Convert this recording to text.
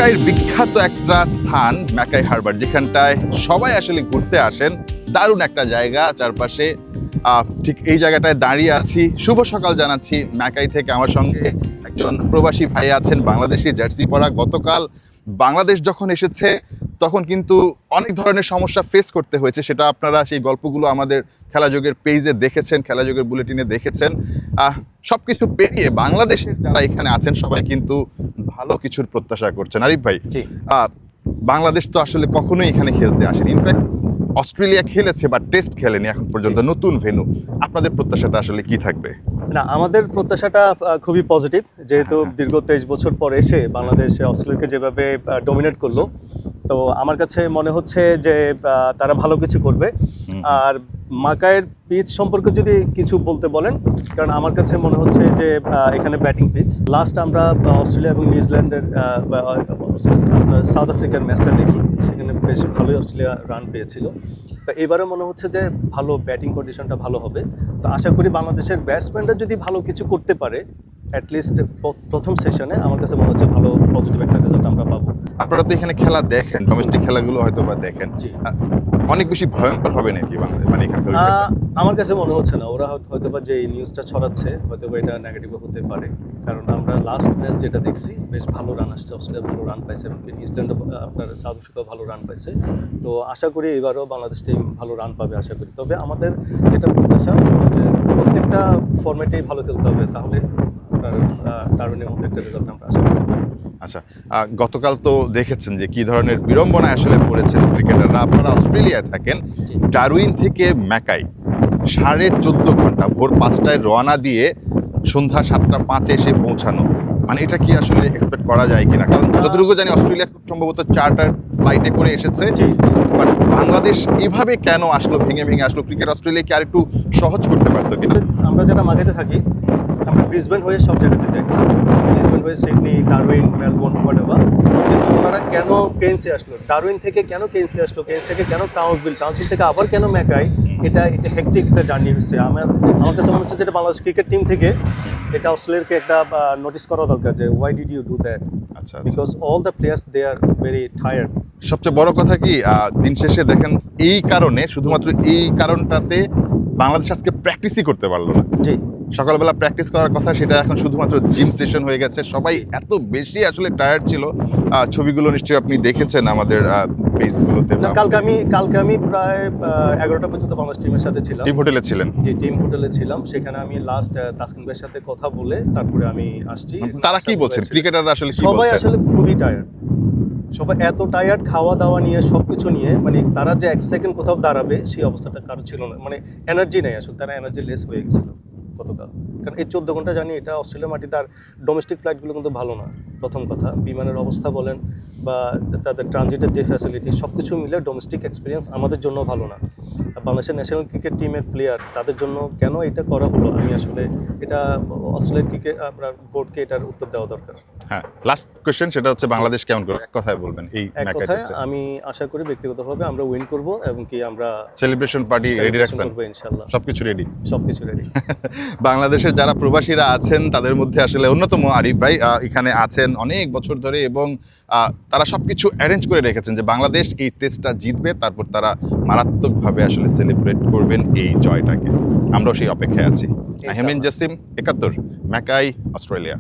ম্যাকাইয়ের বিখ্যাত একটা স্থান ম্যাকাই হারবার, যেখানটায় সবাই আসলে ঘুরতে আসেন। দারুণ একটা জায়গা চারপাশে। ঠিক এই জায়গাটায় দাঁড়িয়ে আছি। শুভ সকাল জানাচ্ছি ম্যাকাই থেকে। আমার সঙ্গে একজন প্রবাসী ভাই আছেন, বাংলাদেশি জার্সি পরা। গতকাল বাংলাদেশ যখন এসেছে তখন কিন্তু অনেক ধরনের সমস্যা ফেস করতে হয়েছে। সেটা আপনারা সেই গল্পগুলো আমাদের খেলাযোগের পেজে দেখেছেন, খেলাযোগের বুলেটিনে দেখেছেন। সবকিছু পেরিয়ে বাংলাদেশের যারা এখানে আছেন সবাই কিন্তু ভালো কিছুর প্রত্যাশা করছেন। আরিফ ভাই, বাংলাদেশ তো আসলে কখনোই এখানে খেলতে আসেনি। ইনফ্যাক্ট অস্ট্রেলিয়া খেলেছে বা টেস্ট খেলেনি এখন পর্যন্ত, নতুন ভেন্যু। আপনাদের প্রত্যাশাটা আসলে কি থাকবে? না, আমাদের প্রত্যাশাটা খুবই পজিটিভ, যেহেতু দীর্ঘ 23 বছর পর এসে বাংলাদেশ অস্ট্রেলিয়াকে যেভাবে ডমিনেট করলো, তো আমার কাছে মনে হচ্ছে যে তারা ভালো কিছু করবে। আর মাকাইয়ের পিচ সম্পর্কে যদি কিছু বলতে বলেন, কারণ আমার কাছে মনে হচ্ছে যে এখানে ব্যাটিং পিচ। লাস্ট আমরা অস্ট্রেলিয়া এবং নিউজিল্যান্ডের সাউথ আফ্রিকার ম্যাচটা দেখি, সেখানে বেশ ভালোই অস্ট্রেলিয়া রান পেয়েছিল। তো এবারে মনে হচ্ছে যে ভালো ব্যাটিং কন্ডিশনটা ভালো হবে। তো আশা করি বাংলাদেশের ব্যাটসম্যানরা যদি ভালো কিছু করতে পারে অ্যাটলিস্ট প্রথম সেশনে, আমার কাছে মনে হচ্ছে ভালো পজিটিভ একটা রেজাল্ট আমরা পাবো। আপনারা তো এখানে খেলা দেখেন, ডোমেস্টিক খেলাগুলো হয়তো বা দেখেন, অনেক বেশি ভয়ঙ্কর হবে নাকি মানে এখানকার? আমার কাছে মনে হচ্ছে না। ওরা হয়তো বা যে নিউজটা ছড়াচ্ছে হয়তো বা এটা নেগেটিভ হতে পারে, কারণ আমরা লাস্ট ম্যাচ যেটা দেখছি বেশ ভালো রান আসছে, অস্ট্রেলিয়া ভালো রান পাইছে এবং নিউজিল্যান্ডও আপনার সাউথ আফ্রিকাও ভালো রান পাইছে। তো আশা করি এবারও বাংলাদেশ টিম ভালো রান পাবে আশা করি। তবে আমাদের যেটা প্রত্যাশা যে প্রত্যেকটা ফরম্যাটেই ভালো খেলতে হবে, তাহলে আপনার ডারউইনের মধ্যে একটা রেজাল্ট আমরা আশা করতে পারি। আচ্ছা, গতকাল তো দেখেছেন যে কি ধরনের বিড়ম্বনায় আসলে পড়েছেন ক্রিকেটাররা। আপনারা অস্ট্রেলিয়ায় থাকেন, ডারউইন থেকে ম্যাকাই 14.5 ঘন্টা, ভোর 5টায় রওনা দিয়ে সন্ধ্যা 7:05 এসে পৌঁছানো, মানে এটা কি আসলে এক্সপেক্ট করা যায় কিনা? কারণ যতটুকু জানি অস্ট্রেলিয়া খুব সম্ভবত চার্টার ফ্লাইটে করে এসেছে, বাট বাংলাদেশ এভাবে কেন আসলো, ভেঙে ভেঙে আসলো? ক্রিকেট অস্ট্রেলিয়া কি আর একটু সহজ করতে পারতো কিনা? আমরা যারা মাঘেতে থাকি, আমরা ব্রিসবেন হয়ে সব জায়গাতে যাই, ব্রিসবেন হয়ে সিডনি, ডারউইন, মেলবোর্ন, হোয়াটএভার। কিন্তু ওনারা কেন কেইন্সে আসলো, ডারউইন থেকে কেন কেইন্সে আসলো, কেইন্স থেকে কেন টাউন্সভিল, টাউন্সভিল থেকে আবার কেন ম্যাকাই? এটা হেক্টিক একটা জার্নি হচ্ছে। আমার কাছে মনে হচ্ছে যেটা বাংলাদেশ ক্রিকেট টিম থেকে এটা অস্ট্রেলিয়াকে একটা নোটিস করা দরকার যে why did you do that, because all the players they are very tired. সবচেয়ে বড় কথা কি, দিন শেষে দেখেন এই কারণে, শুধুমাত্র এই কারণটাতে বাংলাদেশ আজকে প্র্যাকটিসই করতে পারলো না। জি, সকালবেলা প্র্যাকটিস করার কথা, সেটা এখন শুধুমাত্র জিম সেশন হয়ে গেছে। সবাই এত বেশি আসলে টায়ার্ড ছিল। ছবিগুলো নিশ্চয়ই আপনি দেখেছেন আমাদের পেজগুলোতে। কালকে আমি প্রায় 11টা পর্যন্ত বাংলাদেশ টিমের সাথে ছিলাম। টিম হোটেলে ছিলেন? জি, টিম হোটেলে ছিলাম। সেখানে আমি লাস্ট তাসকিন ভাইয়ের সাথে কথা বলে তারপরে আমি আসছি। তারা কি বলছেন, ক্রিকেটাররা আসলে কি বলছেন? সবাই আসলে খুবই টায়ার্ড, সবাই এত টায়ার্ড, খাওয়া দাওয়া নিয়ে সবকিছু নিয়ে, মানে তারা যে 1 সেকেন্ড কোথাও দাঁড়াবে সেই অবস্থাটা কারো ছিল না। মানে এনার্জি নেই আসলে, তারা এনার্জি লেস হয়ে গেছিল গতকাল। কারণ এই 14 ঘন্টা জানি এটা অস্ট্রেলিয়া মাটিতে। আর ডোমেস্টিক ফ্লাইটগুলো কিন্তু ভালো না, প্রথম কথা। বিমানের অবস্থা বলেন বা তাদের ট্রানজিটের যে ফ্যাসিলিটি, সব কিছু মিলে ডোমেস্টিক এক্সপিরিয়েন্স আমাদের জন্য ভালো না। বাংলাদেশের ন্যাশনাল ক্রিকেট টিমের প্লেয়ার, তাদের জন্য কেন এটা করা হলো, আমি আসলে এটা অস্ট্রেলিয়ার ক্রিকেট আপনার বোর্ডকে এটার উত্তর দেওয়া দরকার। হ্যাঁ, লাস্ট কোশ্চেন, সেটা হচ্ছে বাংলাদেশ কেমন করে, এক কথায় বলবেন এই ম্যাচে? আমি আশা করি ব্যক্তিগতভাবে আমরা উইন করব এবং কি আমরা সেলিব্রেশন পার্টি রেডি রাখছেন? ইনশাআল্লাহ সবকিছু রেডি, সবকিছু রেডি। বাংলাদেশের যারা প্রবাসীরা আছেন তাদের মধ্যে আসলে অন্যতম আরিফ ভাই এখানে আছেন অনেক বছর ধরে, এবং তারা সবকিছু অ্যারেঞ্জ করে রেখেছেন যে বাংলাদেশ এই টেস্টটা জিতবে, তারপর তারা মারাত্মকভাবে আসলে সেলিব্রেট করবেন এই জয়টাকে। আমরাও সেই অপেক্ষায় আছি। Ahmed Jasim, 71, Mackay, Australia.